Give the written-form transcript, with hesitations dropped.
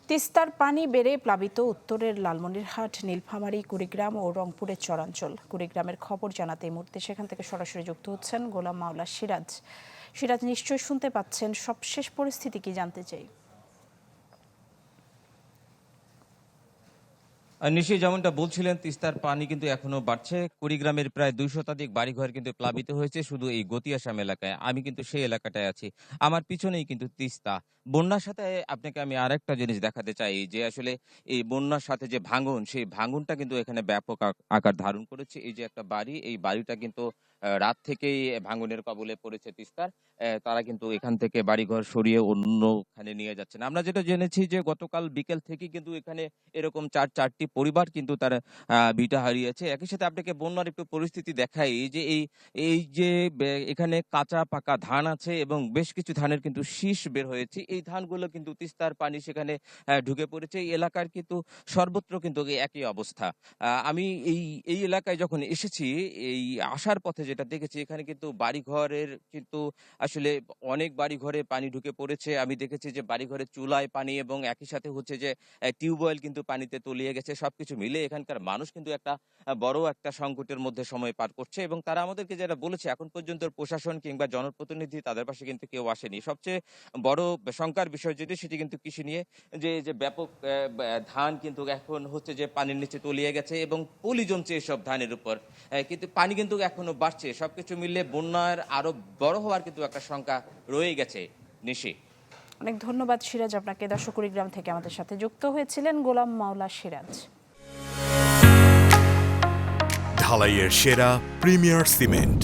তিস্তার পানি বেড়ে প্লাবিত উত্তরের লালমনিরহাট, নীলফামারী, কুড়িগ্রাম ও রংপুরের চরাঞ্চল। কুড়িগ্রামের খবর জানাতে এই মুহূর্তে সেখান থেকে সরাসরি যুক্ত হচ্ছেন গোলাম মাওলা সিরাজ। সিরাজ, নিশ্চয়ই শুনতে পাচ্ছেন, সবশেষ পরিস্থিতি কি জানতে চাই? নিশ্চয়ই যেমনটা বলছিলেন, তিস্তার পানি কিন্তু এখনো বাড়ছে। কুড়িগ্রামের প্রায় ২০০ শতাধিক বাড়িঘর কিন্তু প্লাবিত হয়েছে শুধু এই গতিয়াসাম এলাকায়। আমি কিন্তু সেই এলাকাটায় আছি। আমার পিছনেই কিন্তু তিস্তা। বন্যার সাথে আপনাকে আমি আরেকটা জিনিস দেখাতে চাই যে আসলে এই বন্যার সাথে যে ভাঙন, সেই ভাঙনটা কিন্তু এখানে ব্যাপক আকার ধারণ করেছে। এই যে একটা বাড়ি, এই বাড়িটা কিন্তু রাত থেকেই ভাঙনের কবলে পড়েছে তিস্তার। তারা কিন্তু এখান থেকে বাড়িঘর সরিয়ে অন্যখানে নিয়ে যাচ্ছেন। আমরা যেটা জেনেছি যে গতকাল বিকেল থেকেই কিন্তু এখানে এরকম ৪টি পরিবার কিন্তু তার ভিটা হারিয়েছে। একই সাথে আপনাকে বন্যার একটু পরিস্থিতি দেখাই। এই যে এখানে কাঁচা পাকা ধান আছে এবং বেশ কিছু ধানের কিন্তু শীষ বের হয়েছে। এই ধানগুলো কিন্তু তিস্তার পানি সেখানে ঢুকে পড়েছে। এই এলাকার কিন্তু সর্বত্র কিন্তু একই অবস্থা। আমি এই এলাকায় যখন এসেছি, এই আসার পথে যেটা দেখেছি, এখানে কিন্তু বাড়িঘরের কিন্তু আসলে অনেক বাড়িঘরে পানি ঢুকে পড়েছে। আমি দেখেছি যে বাড়িঘরের চুলায় পানি এবং একই সাথে হচ্ছে যে টিউবওয়েল কিন্তু পানিতে তলিয়ে গেছে। সবকিছু মিলে এখানকার মানুষ কিন্তু একটা বড় একটা সংকটের মধ্যে সময় পার করছে এবং তারা আমাদেরকে যেটা বলেছে, এখন পর্যন্ত প্রশাসন কিংবা জনপ্রতিনিধি তাদের পাশে কিন্তু কেউ আসেনি। সবচেয়ে বড় শঙ্কার বিষয় যেটি, সেটি কিন্তু কৃষি নিয়ে। যে ব্যাপক ধান কিন্তু এখন হচ্ছে যে পানির নিচে তলিয়ে গেছে এবং পলি জমছে এসব ধানের উপর। কিন্তু পানি কিন্তু এখনো বাড়ছে। সবকিছু মিলে বন্যার আরো বড় হওয়ার কিন্তু একটা শঙ্কা রয়ে গেছে। নিশি, অনেক ধন্যবাদ সিরাজ আপনাকে। দর্শক, কুড়িগ্রাম থেকে আমাদের সাথে যুক্ত হয়েছিলেন গোলাম মাওলা সিরাজ। ঢালাইয়ের সেরা প্রিমিয়ার সিমেন্ট।